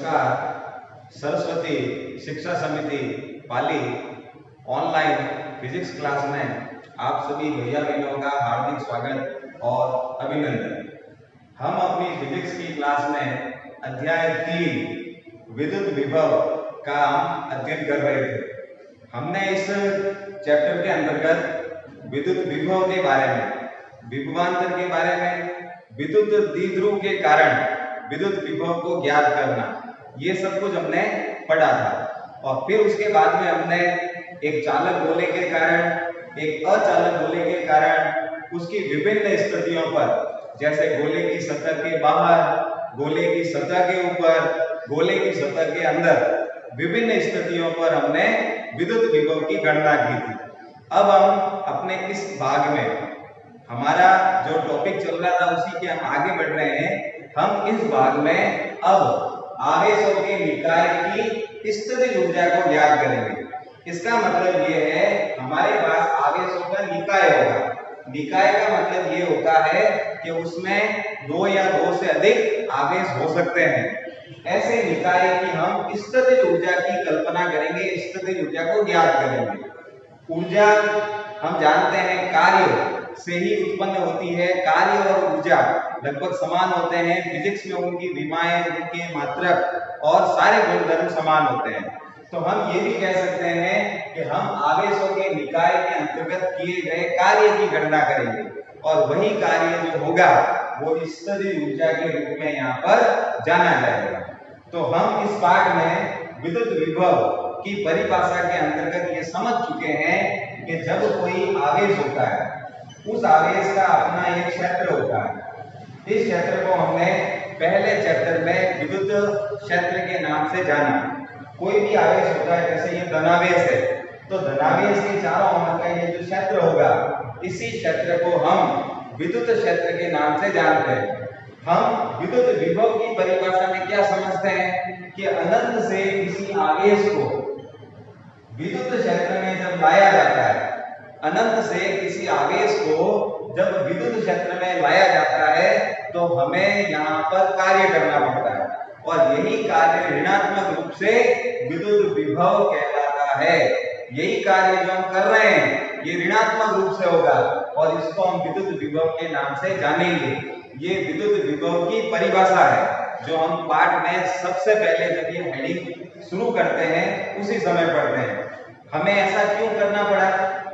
नमस्कार। सरस्वती शिक्षा समिति पाली ऑनलाइन फिजिक्स क्लास में आप सभी भैया बहनों का हार्दिक स्वागत और अभिनंदन। हम अपनी फिजिक्स की क्लास में अध्याय 3 विद्युत विभव का अध्ययन कर रहे थे। हमने इस चैप्टर के अंतर्गत विद्युत विभव के बारे में, विभवांतर के बारे में, विद्युत द्विध्रुव के कारण विद्युत विभव को ज्ञात करना, ये सब कुछ हमने पढ़ा था। और फिर उसके बाद में हमने एक चालक गोले के कारण, एक अचालक गोले के कारण उसकी विभिन्न स्थितियों पर, जैसे गोले की सतह के बाहर, गोले की सतह के ऊपर, गोले की सतह के अंदर, विभिन्न स्थितियों पर हमने विद्युत विभव की गणना की थी। अब हम अपने इस भाग में, हमारा जो टॉपिक चल रहा था उसी के हम आगे बढ़ रहे हैं। हम इस भाग में अब आवेशों के निकाय की स्थितिज ऊर्जा को ज्ञात करेंगे। इसका मतलब ये है, हमारे पास आवेशों का निकाय होगा। निकाय का मतलब ये होता है कि उसमें दो या दो से अधिक आवेश हो सकते हैं। ऐसे निकाय की हम स्थितिज ऊर्जा की कल्पना करेंगे, स्थितिज ऊर्जा को ज्ञात करेंगे। ऊर्जा हम जानते हैं कार्य से ही उत्पन्न होती है। कार्य और ऊर्जा लगभग समान होते हैं। फिजिक्स में उनकी विमाएं, उनके मात्रक और सारे गुणधर्म समान होते हैं। तो हम ये भी कह सकते हैं कि हम आवेशों के निकाय के अंतर्गत किए गए कार्य की गणना करेंगे और वही कार्य जो होगा वो स्थितिज ऊर्जा के रूप में यहाँ पर जाना जाएगा। तो हम इस पाठ में विद्युत विभव की परिभाषा के अंतर्गत ये समझ चुके हैं कि जब कोई आवेश होता है, उस आवेश का अपना एक क्षेत्र होता है। इस क्षेत्र को हमने पहले चैप्टर में विद्युत क्षेत्र के नाम से जाना। कोई भी आवेश होता है, जैसे ये धनावेश है, तो धनावेश के चारों ओर का ये जो क्षेत्र होगा, इसी क्षेत्र को हम विद्युत क्षेत्र के नाम से जानते हैं। हम विद्युत विभव की परिभाषा में क्या समझते हैं कि अनंत से किसी आवेश को विद्युत क्षेत्र में जब लाया जाता है, अनंत से किसी आवेश को जब विद्युत क्षेत्र में लाया जाता है तो हमें यहाँ पर कार्य करना पड़ता है और यही कार्य ऋणात्मक रूप से विद्युत विभव कहलाता है। यही कार्य जो हम कर रहे हैं ये ऋणात्मक रूप से होगा और इसको हम विद्युत विभव के नाम से जानेंगे। ये विद्युत विभव की परिभाषा है जो हम पाठ में सबसे पहले जब ये हेडिंग शुरू करते हैं उसी समय पढ़ते हैं। हमें ऐसा क्यों करना पड़ा?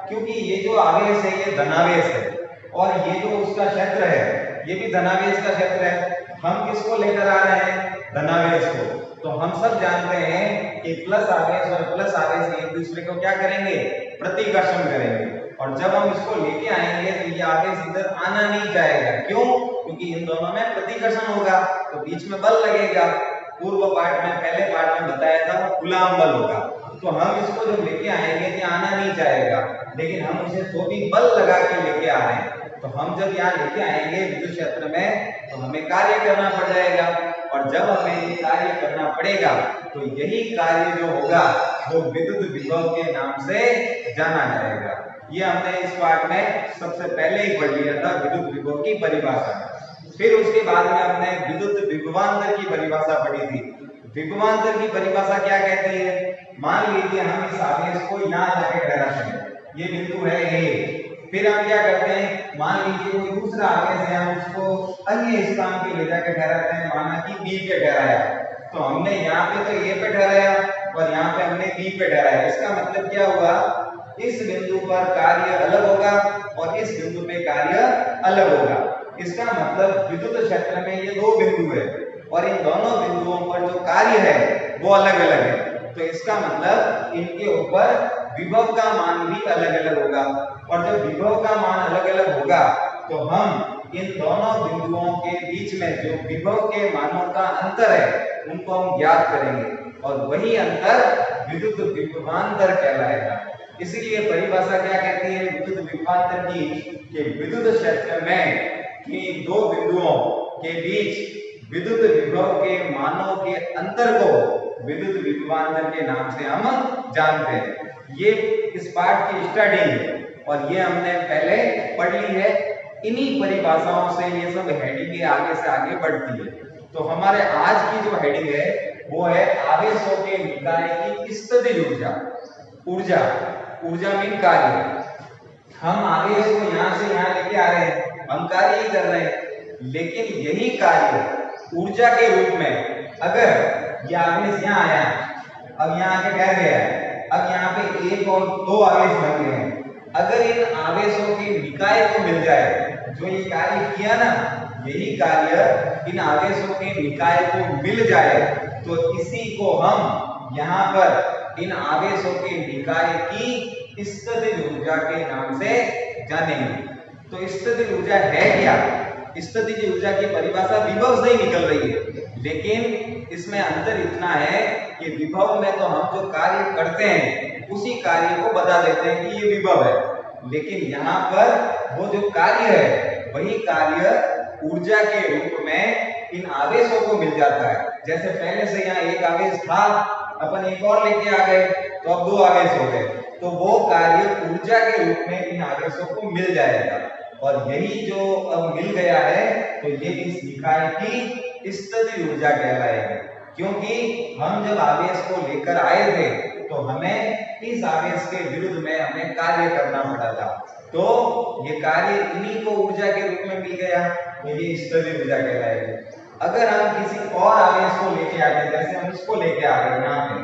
क्योंकि ये जो आवेश है ये धनावेश है और ये जो उसका क्षेत्र है ये भी धनावेश का क्षेत्र है। हम किसको लेकर आ रहे हैं? धनावेश को। तो हम सब जानते हैं कि प्लस आवेश और प्लस आवेश एक दूसरे को क्या करेंगे? प्रतिकर्षण करेंगे। और जब हम इसको लेके आएंगे तो ये आवेश इधर आना नहीं चाहेगा। क्यों? क्योंकि इन दोनों में प्रतिकर्षण होगा तो बीच में बल लगेगा। पूर्व पाठ में, पहले पाठ में बताया था वो कूलॉम बल होगा। तो हम इसको जब लेके आएंगे तो आना नहीं चाहेगा, लेकिन हम इसे तो भी बल लगा के लेके आ रहे हैं। तो हम जब यहाँ लेके आएंगे विद्युत क्षेत्र में तो हमें कार्य करना पड़ जाएगा और जब हमें ये कार्य करना पड़ेगा तो यही कार्य जो होगा वो विद्युत विभव के नाम से जाना जाएगा। ये हमने इस पाठ में सबसे पहले ही पढ़ लिया था, विद्युत विभव की परिभाषा। फिर उसके बाद में हमने विद्युत विभवांतर की परिभाषा पढ़ी थी। विभवांतर की परिभाषा क्या कहती है? मान लीजिए हम इस आवेश को यहाँ लाके ठहराते हैं, ये बिंदु है ए। फिर हम क्या करते हैं, मान लीजिए कोई दूसरा आवेश है, हम उसको अन्य स्थान पे ले जाकर ठहराते हैं, माना कि बी पे ठहराया। तो हमने यहाँ पे तो ए पे ठहराया और यहाँ पे हमने बी पे ठहराया। इसका मतलब क्या हुआ? इस बिंदु पर कार्य अलग होगा और इस बिंदु पे कार्य अलग होगा। इसका मतलब विद्युत क्षेत्र में ये दो बिंदु है और इन दोनों बिंदुओं पर जो कार्य है वो अलग अलग है। तो इसका मतलब इनके ऊपर विभव का मान भी अलग अलग होगा और जब विभव का मान अलग अलग होगा तो हम इन दोनों बिंदुओं के बीच में जो विभव के मानों का अंतर है उनको हम ज्ञात करेंगे और वही अंतर विद्युत विभवांतर कहलाएगा। इसीलिए परिभाषा क्या कहती है विद्युत विभवांतर की? कि विद्युत क्षेत्र में कि दो बिंदुओं के बीच विद्युत विभव के मानों के अंतर को विद्युत विभवांतर के नाम से हम जानते हैं। ये इस पाठ की स्टडी है और ये हमने पहले पढ़ ली है। इन्हीं परिभाषाओं से ये सब हेडिंग आगे से आगे बढ़ती है। तो हमारे आज की जो हेडिंग है वो है आवेशों के निकाय की स्थितिज ऊर्जा। ऊर्जा, ऊर्जा मीन कार्य। हम आवेश को यहां से यहां लेके आ रहे हैं, हम कार्य ही कर रहे हैं, लेकिन यही कार्य ऊर्जा के रूप में, अगर ये आवेश यहां आया, अब यहां आके ठहर गया है, अब यहाँ पे एक और दो आवेश बन गए हैं, अगर इन आवेशों के निकाय को मिल जाए, जो ये कार्य किया ना, यही कार्य इन आवेशों के निकाय को मिल जाए, तो इसी को हम यहाँ पर इन आवेशों के निकाय की स्थितिज ऊर्जा के नाम से जानेंगे। तो स्थितिज ऊर्जा है क्या? स्थितिज ऊर्जा की परिभाषा विभव से ही निकल रही है, लेकिन इसमें अंतर इतना है कि विभव में तो हम जो कार्य करते हैं उसी कार्य को बता देते हैं कि ये विभव है, लेकिन यहाँ पर वो जो कार्य है वही कार्य ऊर्जा के रूप में इन आवेशों को मिल जाता है। जैसे पहले से यहाँ एक आवेश था, अपन एक और लेके आ गए, तो अब दो आवेश हो गए, तो वो कार्य ऊर्जा के रूप में इन आवेशों को मिल जाएगा। और यही जो अब मिल गया है, तो ये इस निकाय की स्थितिज ऊर्जा कहलाएगी, क्योंकि हम जब आवेश को लेकर आए थे तो हमें इस आवेश के विरुद्ध में हमें कार्य करना पड़ा था, तो ये कार्य इन्हीं को ऊर्जा के रूप में मिल गया, तो ये स्थितिज ऊर्जा कहलाएगी। अगर हम किसी और आवेश को लेके आ गए, जैसे हम इसको लेके आ गए यहाँ पे,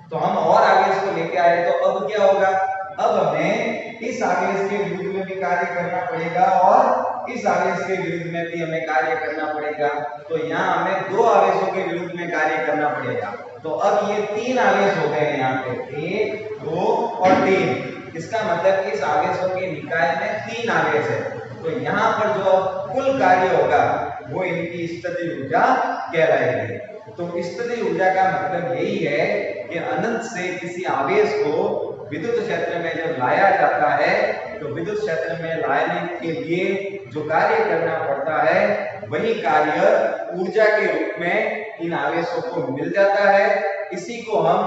तो हम और आवेश को लेके आए, तो अब क्या होगा? अब हमें इस आवेश के विरुद्ध में भी कार्य करना पड़ेगा और इस आवेश के विरुद्ध में भी हमें कार्य करना पड़ेगा। तो यहाँ हमें दो आवेशों के विरुद्ध में कार्य करना पड़ेगा। तो अब ये तीन आवेश हो गए हैं यहाँ पे, 1, 2 और 3। इसका मतलब इस आवेशों के निकाय में 3 आवेश है, तो यहाँ पर जो कुल कार्य होगा वो इनकी स्थितिज ऊर्जा कहलाएगी। तो स्थितिज ऊर्जा का मतलब यही है कि अनंत से किसी आवेश को विद्युत क्षेत्र में जब लाया जाता है, तो विद्युत क्षेत्र में लाने के लिए जो कार्य करना पड़ता है वही कार्य ऊर्जा के रूप में इन आवेशों को मिल जाता है। इसी को हम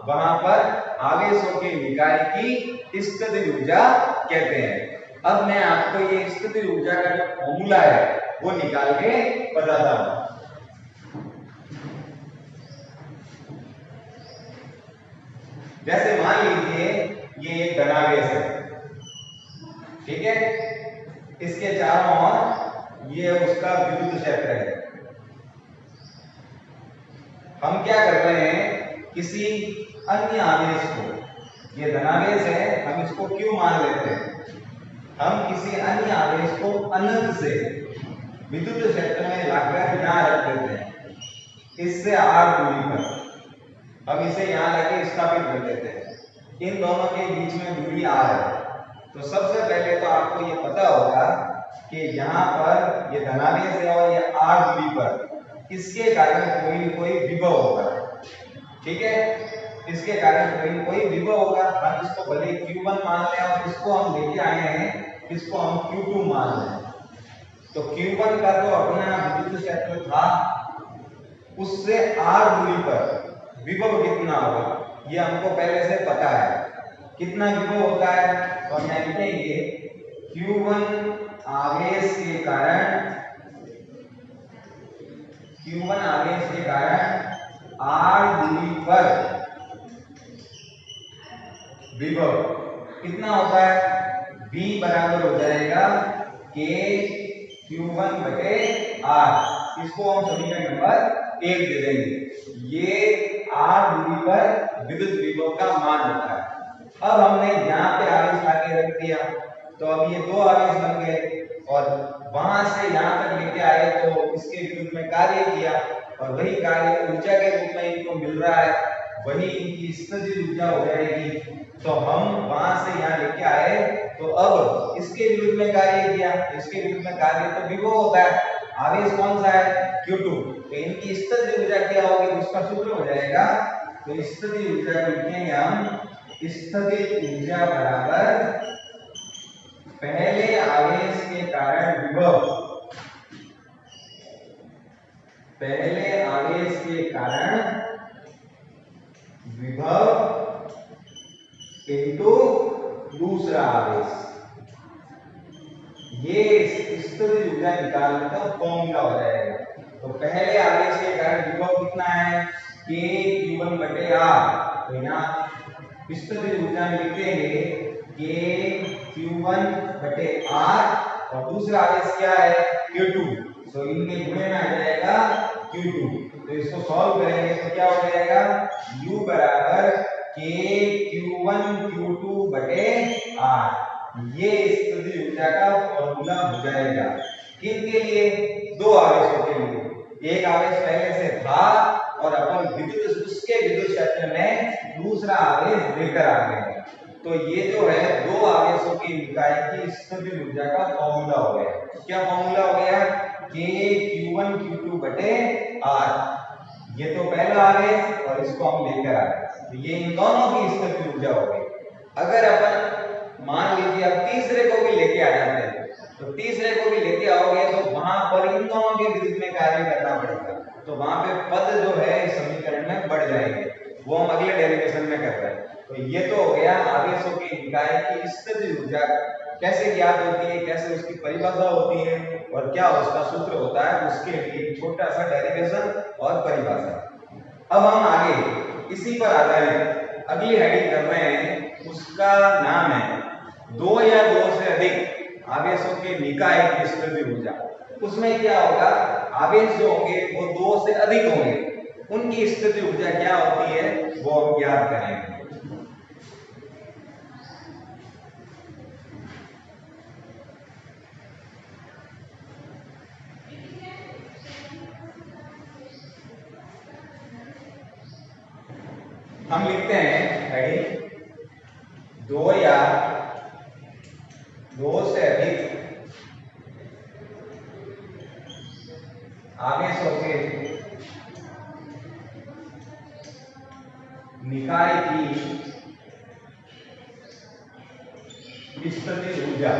वहां पर आवेशों के निकाय की स्थितिज ऊर्जा कहते हैं। अब मैं आपको ये स्थितिज ऊर्जा का जो फॉर्मूला है वो निकाल के बताता हूं। जैसे मान लीजिए ये एक धनावेश है, ठीक है, इसके चारों ओर ये उसका विद्युत क्षेत्र है। हम क्या कर रहे हैं, किसी अन्य आवेश को, ये धनावेश है, हम इसको Q मान लेते हैं, हम किसी अन्य आवेश को अनंत से विद्युत क्षेत्र में लाकर यहां रख देते हैं, इससे r दूरी पर हम इसे यहां लाके स्थापित कर देते हैं। इन दोनों के बीच में दूरी r है। तो सबसे पहले तो आपको ये पता होगा कि यहाँ पर ये धनावेश है और ये r दूरी पर इसके कारण कोई न कोई विभव होगा, ठीक है, इसके कारण कोई न कोई विभव होगा। हम इसको भले Q1 मान लें और इसको हम लेके आए हैं, इसको हम Q2 मान लें। तो Q1 का तो अपना विद्युत क्षेत्र था, उससे r दूरी पर विभव कितना होगा ये हमको पहले से पता है। कितना विभव होता है तो हम लिखेंगे Q1 आवेश के कारण, Q1 आवेश के कारण r दूरी पर विभव कितना होता है, V बराबर हो जाएगा K Q1 बटे R। इसको हम समीकरण नंबर 1 दे देंगे। ये r दूरी पर विद्युत विभव का मान होता है। अब हमने यहाँ पे आवेश लाके रख दिया, तो अब ये दो आवेश बन गए और वहां से यहाँ तक लेके आए, तो इसके विरुद्ध में कार्य किया और वही कार्य ऊर्जा के रूप में इनको मिल रहा है, वही इनकी स्थितिज ऊर्जा हो जाएगी। तो हम वहां से यहाँ लेके आए, तो अब इसके विरुद्ध में कार्य किया, इसके विरुद्ध में कार्य तो विभव होता है, आवेश कौन सा है Q2, तो इनकी स्थितिज ऊर्जा क्या होगी, उसका सूत्र हो जाएगा। तो स्थितिज ऊर्जा लिखेंगे हम, स्थितिज ऊर्जा बराबर पहले आवेश के कारण विभव, पहले आवेश के कारण विभव इनटू दूसरा आवेश। ये स्थितिज ऊर्जा निकालने का फॉर्मूला हो जाएगा। तो पहले आवेश के कारण विभव कितना है के Q1 बटे R। तो यहाँ स्थितिज ऊर्जा में लिखते हैं के Q1 बटे R और दूसरा आवेश क्या है Q2। तो इनके गुणे में आ जाएगा Q2। तो इसको सॉल्व करेंगे तो क्या हो जाएगा U बराबर के Q1 Q2 बटे R। ये स्थितिज ऊर्जा का फॉर्मूला हो जाएगा। किनके लिए दो आवेशों के लिए। एक आवेश पहले से था और अपन विद्युत उसके विद्युत क्षेत्र में दूसरा आवेश लेकर आ गए। तो ये जो है दो आवेशों की निकाय की स्थितिज ऊर्जा का फॉर्मूला हो गया। क्या फॉर्मूला हो गया के Q1 Q2 बटे R। ये तो पहला आवेश और इसको हम लेकर आए तो ये इन दोनों की स्थितिज ऊर्जा हो गई। अगर अपन मान लीजिए अब तीसरे को भी लेके आ जाते हैं तो तीसरे को भी लेके आओगे तो वहां पर इन दोनों के विरुद्ध में कार्य करना पड़ेगा। तो वहां पे पद जो है इस समीकरण में बढ़ जाएंगे। वो हम अगले डेरिवेशन में कर रहे हैं। तो ये तो हो गया आवेशों की निकाय की स्थितिज ऊर्जा कैसे ज्ञात होती है, कैसे उसकी परिभाषा होती है और क्या उसका सूत्र होता है, उसके लिए छोटा सा डेरिवेशन और परिभाषा। अब हम आगे इसी पर आधारित अगली हेडिंग कर रहे हैं। उसका नाम है दो या दो से अधिक आवेशों के निकाय की स्थितिज ऊर्जा। उसमें क्या होगा आवेश जो होंगे वो दो से अधिक होंगे, उनकी स्थितिज ऊर्जा क्या होती है वो हम ज्ञात करेंगे। हम लिखते हैं हेडिंग दो या दो से अधिक आवेशों के निकाय की स्थितिज ऊर्जा।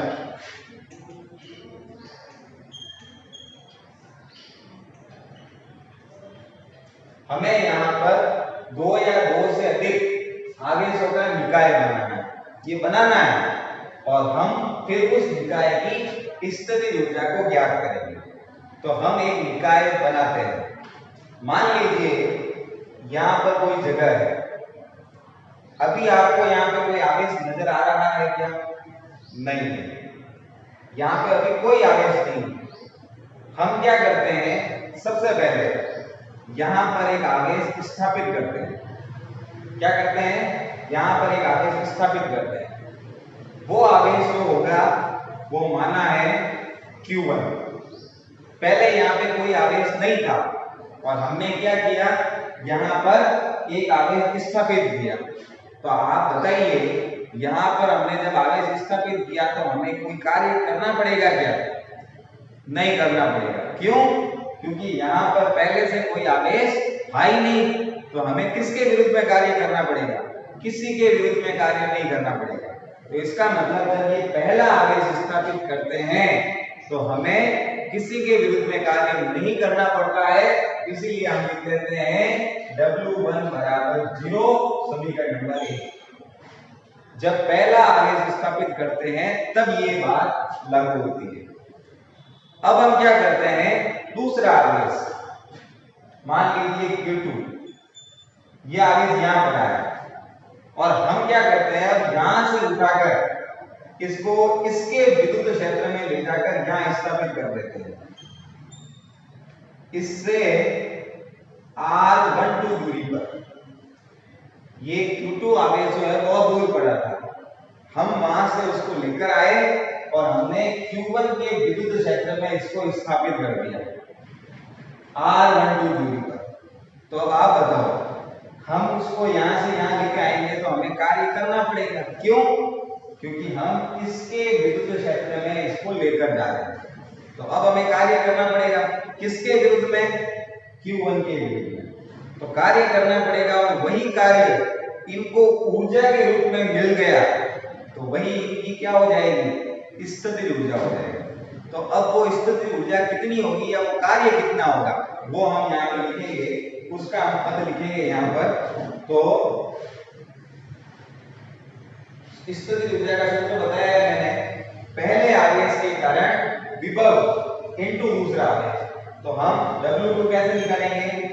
हमें यहाँ पर दो या दो से अधिक आवेशों का निकाय बनाना है, ये बनाना है और हम फिर उस निकाय की स्थितिज ऊर्जा को ज्ञात करेंगे। तो हम एक निकाय बनाते हैं। मान लीजिए यहाँ पर कोई जगह है। अभी आपको यहाँ पे कोई आवेश नजर आ रहा है क्या? नहीं है। यहाँ पे अभी कोई आवेश नहीं। हम क्या करते हैं सबसे पहले यहां पर एक आवेश स्थापित करते हैं। क्या करते हैं यहां पर एक आवेश स्थापित करते हैं। वो आवेश जो होगा वो माना है Q1। पहले यहां पे कोई आवेश नहीं था और हमने क्या किया यहां पर एक आवेश स्थापित किया। तो आप बताइए यहां पर हमने जब आवेश स्थापित किया तो हमें कोई कार्य करना पड़ेगा क्या? नहीं करना पड़ेगा। क्यों? क्योंकि यहाँ पर पहले से कोई आवेश है ही नहीं। तो हमें किसके विरुद्ध में कार्य करना पड़ेगा? किसी के विरुद्ध में कार्य नहीं करना पड़ेगा। तो इसका मतलब जब ये पहला आवेश स्थापित करते हैं तो हमें किसी के विरुद्ध में कार्य नहीं करना पड़ता है। इसीलिए हम लिख देते हैं W1 बराबर 0 समीकरण नंबर 1। जब पहला आवेश स्थापित करते हैं तब ये बात लागू होती है। अब हम क्या करते हैं दूसरा आवेश मान लीजिए Q2, ये आवेश यहां पर आया और हम क्या करते हैं अब यहां से उठाकर इसको इसके विद्युत क्षेत्र में ले जाकर यहां स्थापित कर देते हैं। इससे R12 दूरी पर ये Q2 आवेश जो है बहुत दूर पड़ा था। हम वहां से उसको लेकर आए और हमने Q1 के विद्युत क्षेत्र में इसको स्थापित कर दिया R12 दूरी पर। तो अब आप बताओ हम उसको यहां से यहां लेके आएंगे तो हमें कार्य करना पड़ेगा। क्यों? क्योंकि हम इसके विद्युत क्षेत्र में इसको लेकर जा रहे हैं। तो अब हमें कार्य करना पड़ेगा किसके विरुद्ध में? Q1 के विरुद्ध में। तो कार्य करना पड़ेगा और वही कार्य इनको ऊर्जा के रूप में मिल गया तो वही इनकी क्या हो जाएगी? स्थितिज ऊर्जा हो जाएगी। तो अब वो स्थितिज ऊर्जा कितनी होगी या वो कार्य कितना होगा वो हम यहाँ पर लिखेंगे। उसका हम पद लिखेंगे यहाँ पर। तो स्थितिज ऊर्जा का सूत्र बताया है मैंने, पहले आवेश के कारण विभव इनटू दूसरा आवेश। तो हम W2 कैसे निकालेंगे?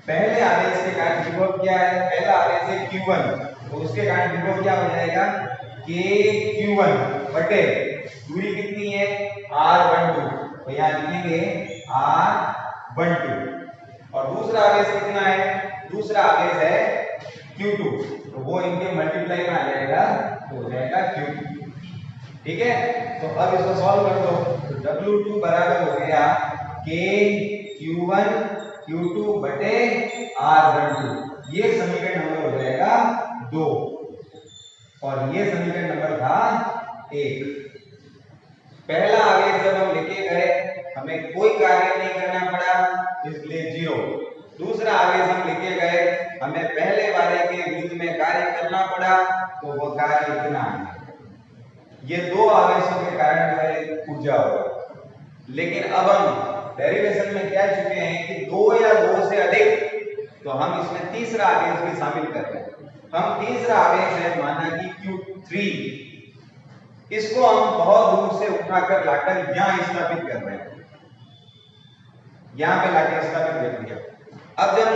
पहले आवेश के कारण विभव क्या है, पहला आवेश है Q1, तो उसके कारण विभव क्या हो जाएगा KQ1 बटे दूरी कितनी है R12, तो यहाँ लिखेंगे R12। और दूसरा आवेश कितना है, दूसरा आवेश है Q2, तो वो इनके मल्टीप्लाई में आ जाएगा, तो हो जाएगा Q2। ठीक है, तो अब इसको सॉल्व कर दो, तो W2 बराबर हो गया KQ1 Q2 बटे R12, ये समीकरण नंबर हो जाएगा 2 और ये समीकरण नंबर था 1। पहला आवेश जब हम लेके गए हमें कोई कार्य नहीं करना पड़ा, इसलिए 0। दूसरा आवेश हम लेके गए हमें पहले वाले के विरुद्ध में कार्य करना पड़ा, तो वो कार्य इतना है। ये दो आवेशों के कारण जो है ऊर्जा होगा। लेकिन अब हम डेरिवेशन में कह चुके हैं कि 2 या 2 से अधिक, तो हम इसमें तीसरा आवेश भी शामिल कर रहे हैं। हम तीसरा आवेश है माना कि Q3, इसको हम बहुत दूर से उठाकर लाकर यहां स्थापित कर रहे हैं, यहां पे लाकर स्थापित कर दिया। अब जब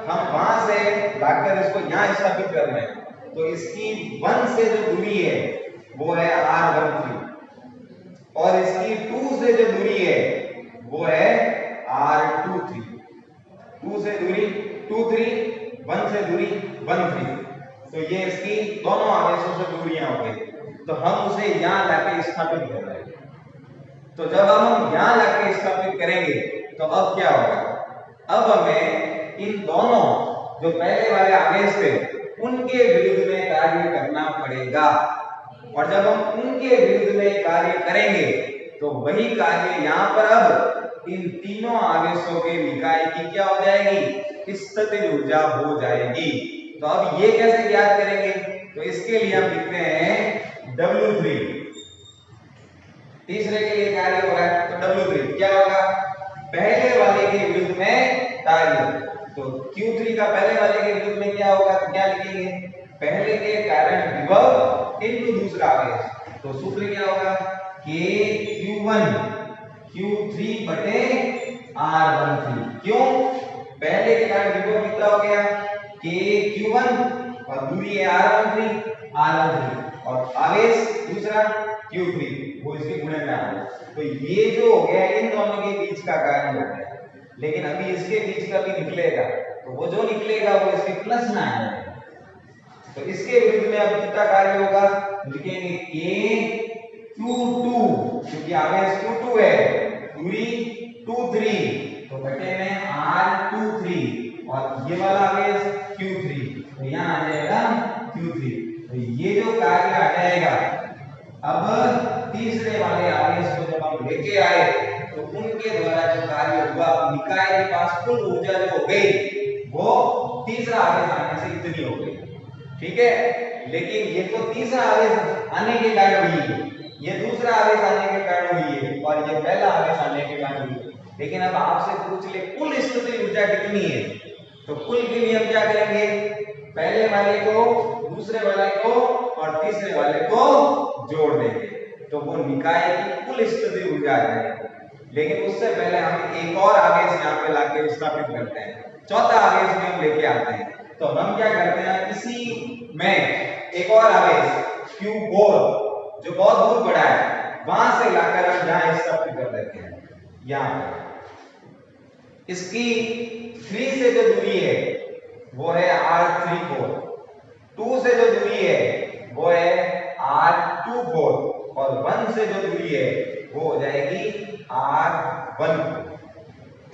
हम वहां से लाकर इसको यहां स्थापित कर रहे हैं, तो इसकी 1 से जो दूरी है वो है R13 और इसकी 2 से जो दूरी है वो है R23। 2 से दूरी 23, 1 से दूरी 13, तो ये इसकी दोनों आवेशों से दूरियां हो गई, तो हम उसे यहां लाके स्थापित कर रहे हैं। तो जब हम यहां लाके स्थापित करेंगे तो अब क्या होगा, अब हमें इन दोनों जो पहले वाले आवेश थे उनके विरुद्ध में कार्य करना पड़ेगा, और जब हम उनके विरुद्ध में कार्य करेंगे तो वही कार्य यहाँ पर अब इन तीनों आवेशों के निकाय की क्या हो जाएगी, स्थितिज ऊर्जा हो जाएगी। तो अब ये कैसे ज्ञात करेंगे, तो इसके लिए हम लिखते हैं W3। तीसरे के लिए कार्य हो रहा है, तो W3 क्या होगा, पहले वाले के विरुद्ध में कार्य, तो Q3 का पहले वाले के विरुद्ध में क्या होगा, तो क्या लिखेंगे, पहले के कारण विभव इनटू दूसरा आवेश, तो सूत्र क्या होगा KQ1 Q3 बटे R13। क्यों, पहले के कारण विभव कितना हो गया KQ1 और दूरी है R13 और आवेश दूसरा Q3, वो इसके गुणे में आ गया। तो ये जो हो गया इन दोनों के बीच का कार्य हो गया, लेकिन अभी इसके बीच का भी निकलेगा, तो वो जो निकलेगा वो इसके प्लस में आ जाएगा। तो इसके विरुद्ध में अब कितना कार्य होगा, लिखेंगे KQ2, क्योंकि आवेश Q2 है, दूरी 23, तो बटे में R23 और ये वाला आवेश Q3, तो यहाँ आ जाएगा Q3। तो ये जो कार्य आ जाएगा, अब तीसरे वाले आवेश को जब हम लेके आए तो उनके द्वारा जो कार्य हुआ, निकाय के पास कुल ऊर्जा जो हो गई वो तीसरा आवेश आने से इतनी हो गई। ठीक है, लेकिन ये तो तीसरा आवेश आने के कारण हुई है, ये दूसरा आवेश आने के कारण हुई है, और ये पहला आवेश आने के कारण हुई है। लेकिन अब आपसे पूछ ले कुल स्थितिज ऊर्जा कितनी है, तो कुल के लिए हम क्या करेंगे, पहले वाले को, दूसरे वाले को और तीसरे वाले को जोड़ देंगे, तो वो निकाय की कुल स्थितिज ऊर्जा आ जाएगी। लेकिन उससे पहले हम एक और आवेश यहाँ पे लाके स्थापित करते हैं, चौथा आवेश में हम लेके आते हैं। तो हम क्या करते हैं, इसी में एक और आवेश Q4 जो बहुत दूर पड़ा है वहां से लाकर हम यहाँ स्थापित कर देते हैं। यहाँ पे इसकी 3 से जो दूरी है वो है R34, 2 से जो दूरी है वो है R24 और 1 से जो दूरी है वो हो जाएगी R14।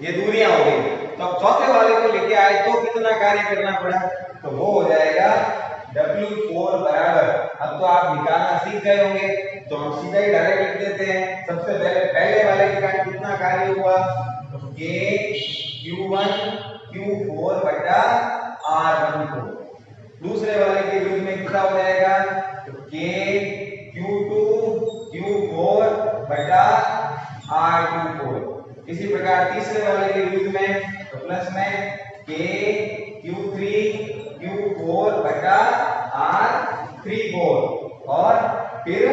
ये दूरियां हो गई। तो अब चौथे वाले को लेके आए तो कितना कार्य करना पड़ा, तो वो हो जाएगा W4 बराबर, अब तो आप निकालना सीख गए होंगे, तो हम सीधा ही डायरेक्ट लिख देते हैं। सबसे पहले वाले के कारण कितना कार्य हुआ, तो KQ1 Q4 बटा R14। दूसरे वाले के विरुद्ध में कितना हो जाएगा, तो KQ2 Q4 बटा R24। इसी प्रकार तीसरे वाले के विरुद्ध में तो प्लस में KQ3 Q4 बटा R34 और फिर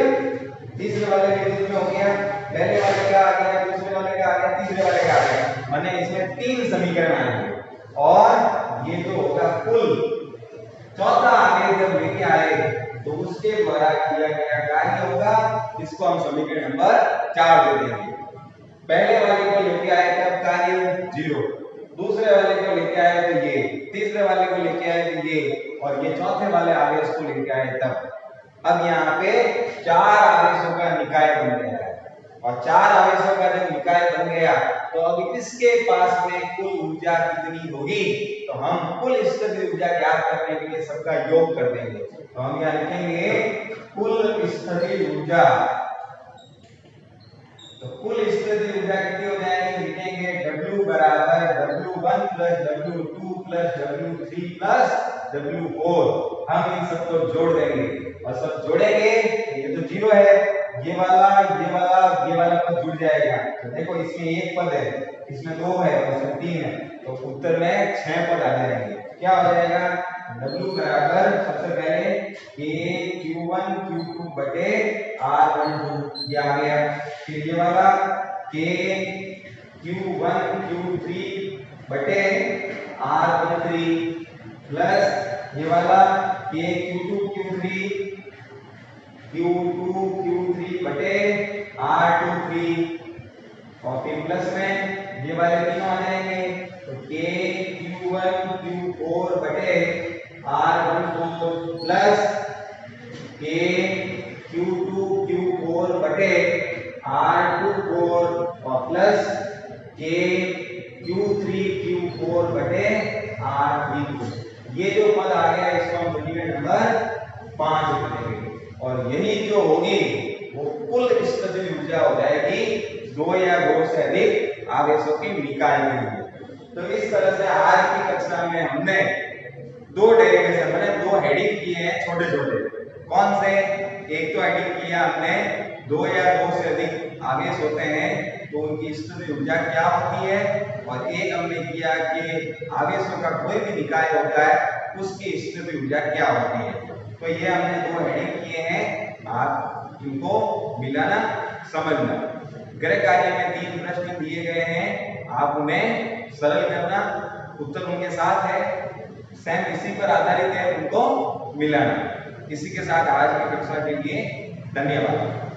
तीसरे वाले के विरुद्ध में हो गया, पहले वाले का आ गया, दूसरे वाले का आ गया, तीसरे वाले का आ गया, माने इसमें 3 समीकरण आएंगे और ये तो होगा कुल। चौथा आगे जब लेके आए तो उसके द्वारा किया गया कार्य होगा, इसको हम समीकरण नंबर 4 दे देंगे। पहले वाले को लेके आए तब कार्य 0, दूसरे वाले को लेके आए तो ये, तीसरे वाले को लेके आए तो ये, और ये चौथे वाले आवेश को लेके आए तब। अब यहाँ पे 4 आवेशों का निकाय बन गया है, और 4 आवेशों का जब निकाय बन गया तो अब इसके पास में कुल ऊर्जा कितनी होगी, तो हम कुल स्थितिज ऊर्जा ज्ञात करने के लिए सबका योग कर देंगे। तो हम यहाँ लिखेंगे कुल स्थितिज ऊर्जा। तो कुल स्थितिज ऊर्जा कितनी हो जाएगी, लिखेंगे W बराबर W1 plus W2 plus W3 plus W4। हम इन सबको जोड़ देंगे और सब जोड़ेंगे, ये तो 0 है, ये वाला पद जुड़ जाएगा। तो देखो इसमें एक पद है, इसमें 2 है और इसमें 3 है, तो उत्तर में 6 पद आ जाएंगे। क्या हो जाएगा, W बराबर सबसे पहले K Q1 Q2 बटे R12 ये आ गया। फिर ये वाला K Q1 Q3 बटे R13 प्लस ये वाला K Q2 Q3 बटे R23, और फिर प्लस में ये वाले तीनों आ जाएंगे, तो K Q1 Q4 बटे R14 plus K Q2 Q4 बटे R24 और प्लस K Q3 Q4 बटे R32। ये जो पद आ गया इसको हम समीकरण नंबर 5 लिखेंगे, और यही जो होगी वो कुल स्थितिज ऊर्जा हो जाएगी 2 या 2 से अधिक आवेशों के निकाय के लिए। तो इस तरह से आज की कक्षा में हमने 2 डेरिवेशन मैंने 2 हेडिंग किए हैं छोटे छोटे। कौन से, एक तो हेडिंग किया हमने 2 या 2 से अधिक आवेश होते हैं तो उनकी स्थितिज ऊर्जा क्या होती है, और एक हमने किया कि आवेशों का कोई भी निकाय होता है उसकी स्थितिज ऊर्जा क्या होती है। तो ये हमने 2 हेडिंग किए हैं, आप इनको मिलाना समझना। गृह कार्य में 3 प्रश्न दिए गए हैं, आप उन्हें सरल करना, उत्तर उनके साथ है, सेम इसी पर आधारित है, उनको मिलाना। इसी के साथ आज की कक्षा के लिए धन्यवाद।